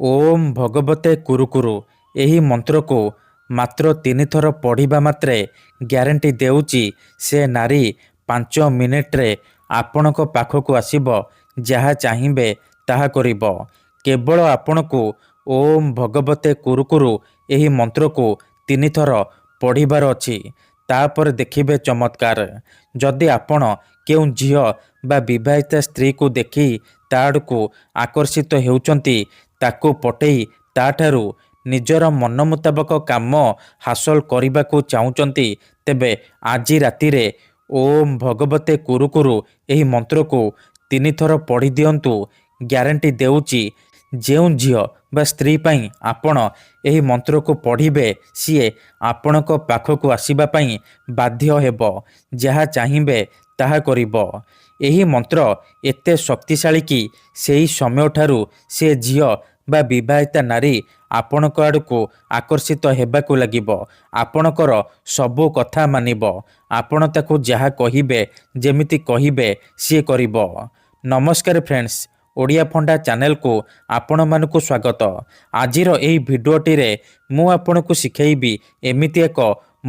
ଓମ୍ ଭଗବତେ କୁରୁକୁରୁ ଏହି ମନ୍ତ୍ରକୁ ମାତ୍ର 3 ଥର ପଢ଼ିବା ମାତ୍ରେ ଗ୍ୟାରେଣ୍ଟି ଦେଉଛି ସେ ନାରୀ 5 ମିନିଟ୍ରେ ଆପଣଙ୍କ ପାଖକୁ ଆସିବ। ଯାହା ଚାହିଁବେ ତାହା କରିବ। କେବଳ ଆପଣଙ୍କୁ ଓମ୍ ଭଗବତେ କୁରୁକୁରୁ ଏହି ମନ୍ତ୍ରକୁ 3 ଥର ପଢ଼ିବାର ଅଛି। ତାପରେ ଦେଖିବେ ଚମତ୍କାର। ଯଦି ଆପଣ କେଉଁ ଝିଅ ବା ବିବାହିତା ସ୍ତ୍ରୀକୁ ଦେଖି ତା ଆଡ଼କୁ ଆକର୍ଷିତ ହେଉଛନ୍ତି, ତାକୁ ପଟେଇ ତାଠାରୁ ନିଜର ମନ ମୁତାବକ କାମ ହାସଲ କରିବାକୁ ଚାହୁଁଛନ୍ତି, ତେବେ ଆଜି ରାତିରେ ଓମ୍ ଭଗବତେ କୁରୁକୁରୁ ଏହି ମନ୍ତ୍ରକୁ 3 ଥର ପଢ଼ି ଦିଅନ୍ତୁ। ଗ୍ୟାରେଣ୍ଟି ଦେଉଛି ଯେଉଁ ଝିଅ ବା ସ୍ତ୍ରୀ ପାଇଁ ଆପଣ ଏହି ମନ୍ତ୍ରକୁ ପଢ଼ିବେ, ସିଏ ଆପଣଙ୍କ ପାଖକୁ ଆସିବା ପାଇଁ ବାଧ୍ୟ ହେବ। ଯାହା ଚାହିଁବେ ତାହା କରିବ। ଏହି ମନ୍ତ୍ର ଏତେ ଶକ୍ତିଶାଳୀ କି ସେହି ସମୟଠାରୁ ସେ ଝିଅ ବା ବିବାହିତା ନାରୀ ଆପଣଙ୍କ ଆଡ଼କୁ ଆକର୍ଷିତ ହେବାକୁ ଲାଗିବ। ଆପଣଙ୍କର ସବୁ କଥା ମାନିବ। ଆପଣ ତାକୁ ଯାହା କହିବେ, ଯେମିତି କହିବେ ସିଏ କରିବ। ନମସ୍କାର ଫ୍ରେଣ୍ଡସ୍, ଓଡ଼ିଆ ଫଣ୍ଡା ଚ୍ୟାନେଲକୁ ଆପଣମାନଙ୍କୁ ସ୍ୱାଗତ। ଆଜିର ଏହି ଭିଡ଼ିଓଟିରେ ମୁଁ ଆପଣଙ୍କୁ ଶିଖେଇବି ଏମିତି ଏକ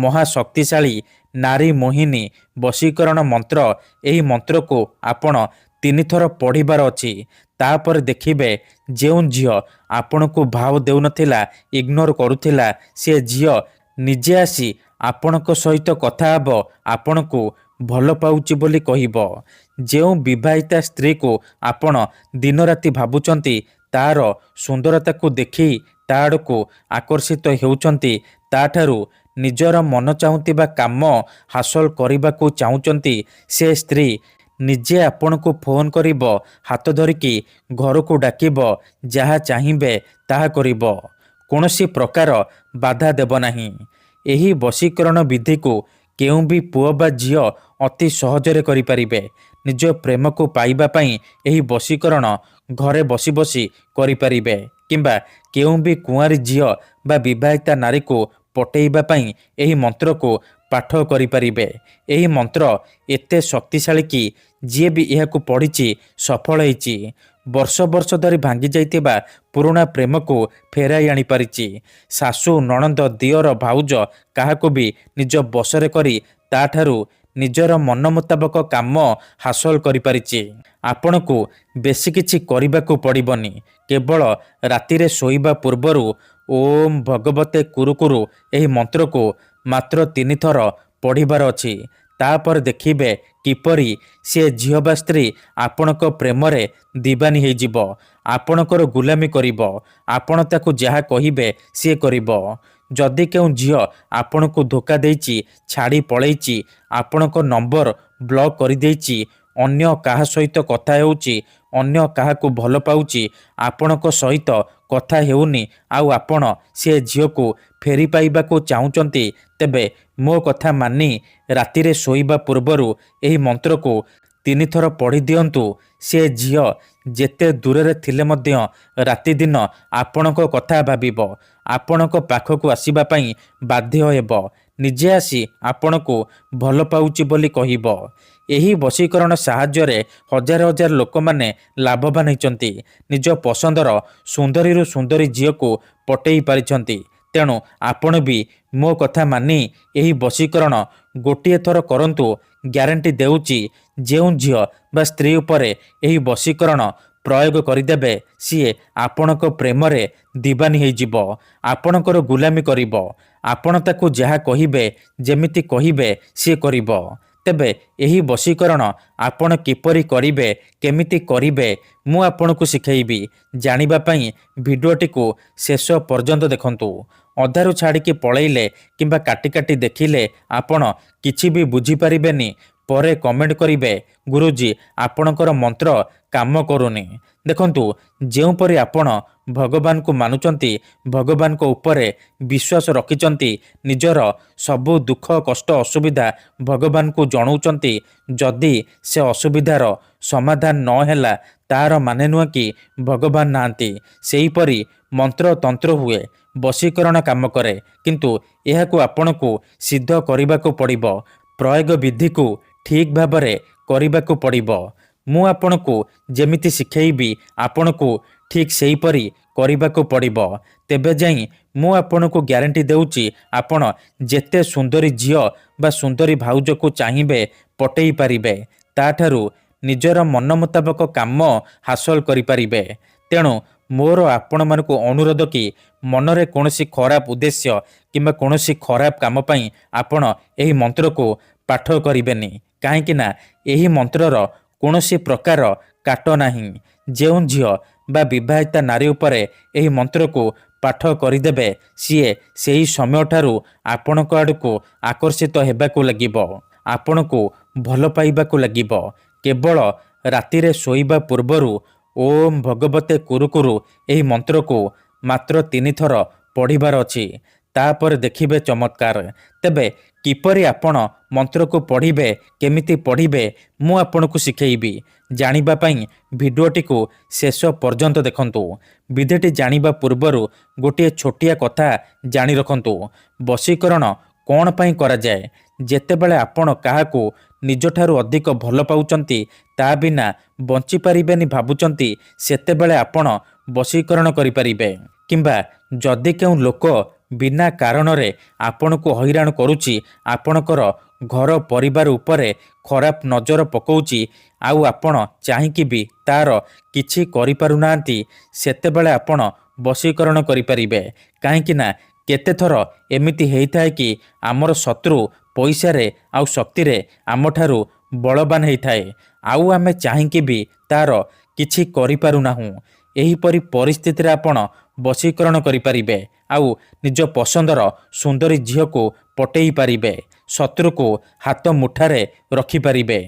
ମହାଶକ୍ତିଶାଳୀ ନାରୀ ମୋହିନୀ ବଶୀକରଣ ମନ୍ତ୍ର। ଏହି ମନ୍ତ୍ରକୁ ଆପଣ 3 ଥର ପଢ଼ିବାର ଅଛି। ତାପରେ ଦେଖିବେ ଯେଉଁ ଝିଅ ଆପଣଙ୍କୁ ଭାव ଦେଉନଥିଲା, ଇଗ୍ନୋର କରୁଥିଲା, ସେ ଝିଅ ନିଜେ ଆସି ଆପଣଙ୍କ ସହିତ କଥା ହେବ, ଆପଣଙ୍କୁ ଭଲ ପାଉଛି ବୋଲି କହିବ। ଯେଉଁ ବିବାହିତା ସ୍ତ୍ରୀକୁ ଆପଣ ଦିନରାତି ଭାବୁଛନ୍ତି, ତାର ସୁନ୍ଦରତାକୁ ଦେଖି ତା ଆଡ଼କୁ ଆକର୍ଷିତ ହେଉଛନ୍ତି, ତାଠାରୁ ନିଜର ମନ ଚାହୁଁଥିବା କାମ ହାସଲ କରିବାକୁ ଚାହୁଁଛନ୍ତି, ସେ ସ୍ତ୍ରୀ ନିଜେ ଆପଣଙ୍କୁ ଫୋନ୍ କରିବ, ହାତ ଧରିକି ଘରକୁ ଡାକିବ। ଯାହା ଚାହିଁବେ ତାହା କରିବ। କୌଣସି ପ୍ରକାର ବାଧା ଦେବ ନାହିଁ। ଏହି ବଶୀକରଣ ବିଧିକୁ କେଉଁ ବି ପୁଅ ବା ଝିଅ ଅତି ସହଜରେ କରିପାରିବେ। ନିଜ ପ୍ରେମକୁ ପାଇବା ପାଇଁ ଏହି ବଶୀକରଣ ଘରେ ବସି ବସି କରିପାରିବେ, କିମ୍ବା କେଉଁ ବି କୁଆଁରୀ ଝିଅ ବା ବିବାହିତା ନାରୀକୁ ପଟେଇବା ପାଇଁ ଏହି ମନ୍ତ୍ରକୁ ପାଠ କରିପାରିବେ। ଏହି ମନ୍ତ୍ର ଏତେ ଶକ୍ତିଶାଳୀ କି ଯିଏ ବି ଏହାକୁ ପଢ଼ିଛି ସଫଳ ହେଇଛି। ବର୍ଷ ବର୍ଷ ଧରି ଭାଙ୍ଗି ଯାଇଥିବା ପୁରୁଣା ପ୍ରେମକୁ ଫେରାଇ ଆଣିପାରିଛି। ଶାଶୁ, ନଣନ୍ଦ, ଦିଅର, ଭାଉଜ କାହାକୁ ବି ନିଜ ବଶରେ କରି ତାଠାରୁ ନିଜର ମନ ମୁତାବକ କାମ ହାସଲ କରିପାରିଛି। ଆପଣଙ୍କୁ ବେଶୀ କିଛି କରିବାକୁ ପଡ଼ିବନି। କେବଳ ରାତିରେ ଶୋଇବା ପୂର୍ବରୁ ଓମ୍ ଭଗବତେ କୁରୁକୁରୁ ଏହି ମନ୍ତ୍ରକୁ ମାତ୍ର 3 ଥର ପଢ଼ିବାର ଅଛି। ତାପରେ ଦେଖିବେ କିପରି ସେ ଝିଅ ବା ସ୍ତ୍ରୀ ଆପଣଙ୍କ ପ୍ରେମରେ ଦିବାନୀ ହେଇଯିବ, ଆପଣଙ୍କର ଗୁଲାମୀ କରିବ। ଆପଣ ତାକୁ ଯାହା କହିବେ ସିଏ କରିବ। ଯଦି କେଉଁ ଝିଅ ଆପଣଙ୍କୁ ଧୋକା ଦେଇଛି, ଛାଡ଼ି ପଳେଇଛି, ଆପଣଙ୍କ ନମ୍ବର ବ୍ଲକ୍ କରିଦେଇଛି, ଅନ୍ୟ କାହା ସହିତ କଥା ହେଉଛି, ଅନ୍ୟ କାହାକୁ ଭଲ ପାଉଛି, ଆପଣଙ୍କ ସହିତ କଥା ହେଉନି, ଆଉ ଆପଣ ସେ ଝିଅକୁ ଫେରି ପାଇବାକୁ ଚାହୁଁଛନ୍ତି, ତେବେ ମୋ କଥା ମାନି ରାତିରେ ଶୋଇବା ପୂର୍ବରୁ ଏହି ମନ୍ତ୍ରକୁ 3 ଥର ପଢ଼ି ଦିଅନ୍ତୁ। ସେ ଝିଅ ଯେତେ ଦୂରରେ ଥିଲେ ମଧ୍ୟ ରାତିଦିନ ଆପଣଙ୍କ କଥା ଭାବିବ, ଆପଣଙ୍କ ପାଖକୁ ଆସିବା ପାଇଁ ବାଧ୍ୟ ହେବ, ନିଜେ ଆସି ଆପଣଙ୍କୁ ଭଲ ପାଉଛି ବୋଲି କହିବ। ଏହି ବଶୀକରଣ ସାହାଯ୍ୟରେ ହଜାର ହଜାର ଲୋକମାନେ ଲାଭବାନ ହେଇଛନ୍ତି। ନିଜ ପସନ୍ଦର ସୁନ୍ଦରୀରୁ ସୁନ୍ଦରୀ ଝିଅକୁ ପଟେଇ ପାରିଛନ୍ତି। ତେଣୁ ଆପଣ ବି ମୋ କଥା ମାନି ଏହି ବଶୀକରଣ ଗୋଟିଏ ଥର କରନ୍ତୁ। ଗ୍ୟାରେଣ୍ଟି ଦେଉଛି ଯେଉଁ ଝିଅ ବା ସ୍ତ୍ରୀ ଉପରେ ଏହି ବଶୀକରଣ ପ୍ରୟୋଗ କରିଦେବେ, ସିଏ ଆପଣଙ୍କ ପ୍ରେମରେ ଦିବାନୀ ହେଇଯିବ, ଆପଣଙ୍କର ଗୁଲାମୀ କରିବ। ଆପଣ ତାକୁ ଯାହା କହିବେ, ଯେମିତି କହିବେ ସିଏ କରିବ। ତେବେ ଏହି ବଶୀକରଣ ଆପଣ କିପରି କରିବେ, କେମିତି କରିବେ, ମୁଁ ଆପଣଙ୍କୁ ଶିଖେଇବି। ଜାଣିବା ପାଇଁ ଭିଡ଼ିଓଟିକୁ ଶେଷ ପର୍ଯ୍ୟନ୍ତ ଦେଖନ୍ତୁ। ଅଧାରୁ ଛାଡ଼ିକି ପଳେଇଲେ କିମ୍ବା କାଟି କାଟି ଦେଖିଲେ ଆପଣ କିଛି ବି ବୁଝିପାରିବେନି। ପରେ କମେଣ୍ଟ କରିବେ, ଗୁରୁଜୀ ଆପଣଙ୍କର ମନ୍ତ୍ର କାମ କରୁନି। ଦେଖନ୍ତୁ, ଯେଉଁପରି ଆପଣ ଭଗବାନଙ୍କୁ ମାନୁଛନ୍ତି, ଭଗବାନଙ୍କ ଉପରେ ବିଶ୍ୱାସ ରଖିଛନ୍ତି, ନିଜର ସବୁ ଦୁଃଖ କଷ୍ଟ ଅସୁବିଧା ଭଗବାନଙ୍କୁ ଜଣାଉଛନ୍ତି, ଯଦି ସେ ଅସୁବିଧାର ସମାଧାନ ନ ହେଲା, ତାର ମାନେ ନୁହେଁ କି ଭଗବାନ ନାହାନ୍ତି। ସେହିପରି ମନ୍ତ୍ର ତନ୍ତ୍ର ହୁଏ, ବଶୀକରଣ କାମ କରେ, କିନ୍ତୁ ଏହାକୁ ଆପଣଙ୍କୁ ସିଦ୍ଧ କରିବାକୁ ପଡ଼ିବ। ପ୍ରୟୋଗ ବିଧିକୁ ଠିକ୍ ଭାବରେ କରିବାକୁ ପଡ଼ିବ। ମୁଁ ଆପଣଙ୍କୁ ଯେମିତି ଶିଖେଇବି, ଆପଣଙ୍କୁ ଠିକ୍ ସେହିପରି କରିବାକୁ ପଡ଼ିବ। ତେବେ ଯାଇ ମୁଁ ଆପଣଙ୍କୁ ଗ୍ୟାରେଣ୍ଟି ଦେଉଛି ଆପଣ ଯେତେ ସୁନ୍ଦରୀ ଝିଅ ବା ସୁନ୍ଦରୀ ଭାଉଜକୁ ଚାହିଁବେ ପଟେଇ ପାରିବେ। ତାଠାରୁ ନିଜର ମନ ମୁତାବକ କାମ ହାସଲ କରିପାରିବେ। ତେଣୁ ମୋର ଆପଣମାନଙ୍କୁ ଅନୁରୋଧ କି ମନରେ କୌଣସି ଖରାପ ଉଦ୍ଦେଶ୍ୟ କିମ୍ବା କୌଣସି ଖରାପ କାମ ପାଇଁ ଆପଣ ଏହି ମନ୍ତ୍ରକୁ ପାଠ କରିବେନି। କାହିଁକି ନା ଏହି ମନ୍ତ୍ରର କୌଣସି ପ୍ରକାର କାଟ ନାହିଁ। ଯେଉଁ ଝିଅ ବା ବିବାହିତା ନାରୀ ଉପରେ ଏହି ମନ୍ତ୍ରକୁ ପାଠ କରିଦେବେ ସିଏ ସେହି ସମୟଠାରୁ ଆପଣଙ୍କ ଆଡ଼କୁ ଆକର୍ଷିତ ହେବାକୁ ଲାଗିବ, ଆପଣଙ୍କୁ ଭଲ ପାଇବାକୁ ଲାଗିବ। କେବଳ ରାତିରେ ଶୋଇବା ପୂର୍ବରୁ ଓମ୍ ଭଗବତେ କୁରୁକୁରୁ ଏହି ମନ୍ତ୍ରକୁ ମାତ୍ର 3 ଥର ପଢ଼ିବାର ଅଛି। ତାପରେ ଦେଖିବେ ଚମତ୍କାର। ତେବେ କିପରି ଆପଣ ମନ୍ତ୍ରକୁ ପଢ଼ିବେ, କେମିତି ପଢ଼ିବେ ମୁଁ ଆପଣଙ୍କୁ ଶିଖେଇବି। ଜାଣିବା ପାଇଁ ଭିଡ଼ିଓଟିକୁ ଶେଷ ପର୍ଯ୍ୟନ୍ତ ଦେଖନ୍ତୁ। ବିଧିଟି ଜାଣିବା ପୂର୍ବରୁ ଗୋଟିଏ ଛୋଟିଆ କଥା ଜାଣି ରଖନ୍ତୁ। ବଶୀକରଣ କ'ଣ ପାଇଁ କରାଯାଏ? ଯେତେବେଳେ ଆପଣ କାହାକୁ ନିଜଠାରୁ ଅଧିକ ଭଲ ପାଉଛନ୍ତି, ତା ବିନା ବଞ୍ଚିପାରିବେନି ଭାବୁଛନ୍ତି, ସେତେବେଳେ ଆପଣ ବଶୀକରଣ କରିପାରିବେ। କିମ୍ବା ଯଦି କେଉଁ ଲୋକ ବିନା କାରଣରେ ଆପଣଙ୍କୁ ହଇରାଣ କରୁଛି, ଆପଣଙ୍କର ଘର ପରିବାର ଉପରେ ଖରାପ ନଜର ପକାଉଛି, ଆଉ ଆପଣ ଚାହିଁକି ବି ତାର କିଛି କରିପାରୁନାହାନ୍ତି, ସେତେବେଳେ ଆପଣ ବଶୀକରଣ କରିପାରିବେ। କାହିଁକି ନା କେତେଥର ଏମିତି ହେଇଥାଏ କି ଆମର ଶତ୍ରୁ ପଇସାରେ ଆଉ ଶକ୍ତିରେ ଆମଠାରୁ ବଳବାନ ହେଇଥାଏ, ଆଉ ଆମେ ଚାହିଁକି ବି ତାର କିଛି କରିପାରୁନାହୁଁ। ଏହିପରି ପରିସ୍ଥିତିରେ ଆପଣ ବଶୀକରଣ କରିପାରିବେ ଆଉ ନିଜ ପସନ୍ଦର ସୁନ୍ଦରୀ ଝିଅକୁ ପଟେଇ ପାରିବେ, ଶତ୍ରୁକୁ ହାତ ମୁଠାରେ ରଖିପାରିବେ।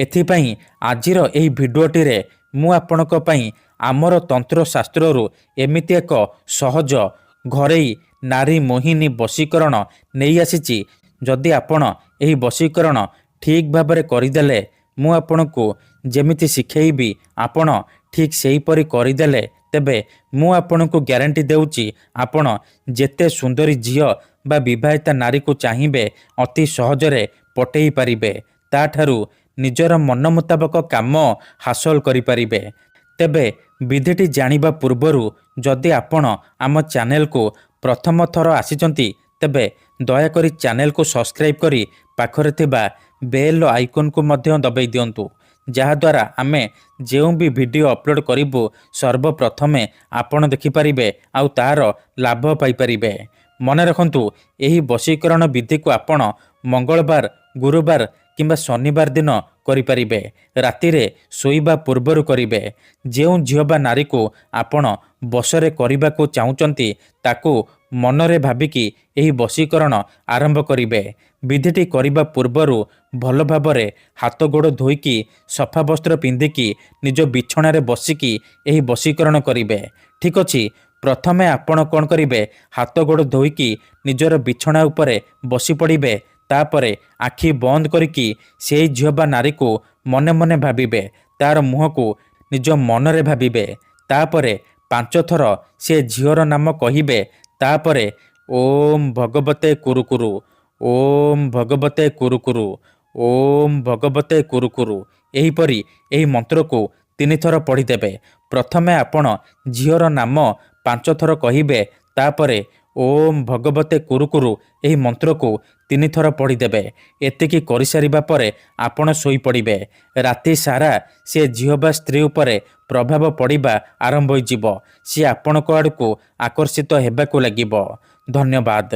ଏଥିପାଇଁ ଆଜିର ଏହି ଭିଡ଼ିଓଟିରେ ମୁଁ ଆପଣଙ୍କ ପାଇଁ ଆମର ତନ୍ତ୍ରଶାସ୍ତ୍ରରୁ ଏମିତି ଏକ ସହଜ ଘରୋଇ ନାରୀ ମୋହିନୀ ବଶୀକରଣ ନେଇ ଆସିଛି। ଯଦି ଆପଣ ଏହି ବଶୀକରଣ ଠିକ୍ ଭାବରେ କରିଦେଲେ, ମୁଁ ଆପଣଙ୍କୁ ଯେମିତି ଶିଖେଇବି ଆପଣ ଠିକ୍ ସେହିପରି କରିଦେଲେ, ତେବେ ମୁଁ ଆପଣଙ୍କୁ ଗ୍ୟାରେଣ୍ଟି ଦେଉଛି ଆପଣ ଯେତେ ସୁନ୍ଦରୀ ଝିଅ ବା ବିବାହିତା ନାରୀକୁ ଚାହିଁବେ ଅତି ସହଜରେ ପଟେଇ ପାରିବେ। ତାଠାରୁ ନିଜର ମନ ମୁତାବକ କାମ ହାସଲ କରିପାରିବେ। ତେବେ ବିଧିଟି ଜାଣିବା ପୂର୍ବରୁ ଯଦି ଆପଣ ଆମ ଚ୍ୟାନେଲକୁ ପ୍ରଥମ ଥର ଆସିଛନ୍ତି, ତେବେ ଦୟାକରି ଚ୍ୟାନେଲକୁ ସବସ୍କ୍ରାଇବ୍ କରି ପାଖରେ ଥିବା ବେଲ୍ ଆଇକନକୁ ମଧ୍ୟ ଦବାଇ ଦିଅନ୍ତୁ। ଯାହାଦ୍ୱାରା ଆମେ ଯେଉଁ ବି ଭିଡ଼ିଓ ଅପଲୋଡ଼ କରିବୁ ସର୍ବପ୍ରଥମେ ଆପଣ ଦେଖିପାରିବେ ଆଉ ତାର ଲାଭ ପାଇପାରିବେ। ମନେ ରଖନ୍ତୁ, ଏହି ବଶୀକରଣ ବିଧିକୁ ଆପଣ ମଙ୍ଗଳବାର, ଗୁରୁବାର କିମ୍ବା ଶନିବାର ଦିନ କରିପାରିବେ। ରାତିରେ ଶୋଇବା ପୂର୍ବରୁ କରିବେ। ଯେଉଁ ଝିଅ ବା ନାରୀକୁ ଆପଣ ବଶରେ କରିବାକୁ ଚାହୁଁଛନ୍ତି, ତାକୁ ମନରେ ଭାବିକି ଏହି ବଶୀକରଣ ଆରମ୍ଭ କରିବେ। ବିଧିଟି କରିବା ପୂର୍ବରୁ ଭଲ ଭାବରେ ହାତ ଗୋଡ଼ ଧୋଇକି ସଫା ବସ୍ତ୍ର ପିନ୍ଧିକି ନିଜ ବିଛଣାରେ ବସିକି ଏହି ବଶୀକରଣ କରିବେ। ଠିକ୍ ଅଛି? ପ୍ରଥମେ ଆପଣ କ'ଣ କରିବେ, ହାତ ଗୋଡ଼ ଧୋଇକି ନିଜର ବିଛଣା ଉପରେ ବସି ପଡ଼ିବେ। ତାପରେ ଆଖି ବନ୍ଦ କରିକି ସେହି ଝିଅ ବା ନାରୀକୁ ମନେ ମନେ ଭାବିବେ, ତାର ମୁହଁକୁ ନିଜ ମନରେ ଭାବିବେ। ତାପରେ 5 ଥର ସେ ଝିଅର ନାମ କହିବେ। ତାପରେ ଓମ୍ ଭଗବତେ କୁରୁକୁରୁ, ଓମ୍ ଭଗବତେ କୁରୁକୁରୁ, ଓମ୍ ଭଗବତେ କୁରୁକୁରୁ, ଏହିପରି ଏହି ମନ୍ତ୍ରକୁ 3 ଥର ପଢ଼ିଦେବେ। ପ୍ରଥମେ ଆପଣ ଝିଅର ନାମ 5 ଥର କହିବେ। ତାପରେ ଓମ୍ ଭଗବତେ କୁରୁକୁରୁ ଏହି ମନ୍ତ୍ରକୁ 3 ଥର ପଢ଼ିଦେବେ। ଏତିକି କରିସାରିବା ପରେ ଆପଣ ଶୋଇପଡ଼ିବେ। ରାତି ସାରା ସେ ଝିଅ ବା ସ୍ତ୍ରୀ ଉପରେ ପ୍ରଭାବ ପଡ଼ିବା ଆରମ୍ଭ ହୋଇଯିବ। ସିଏ ଆପଣଙ୍କ ଆଡ଼କୁ ଆକର୍ଷିତ ହେବାକୁ ଲାଗିବ। ଧନ୍ୟବାଦ।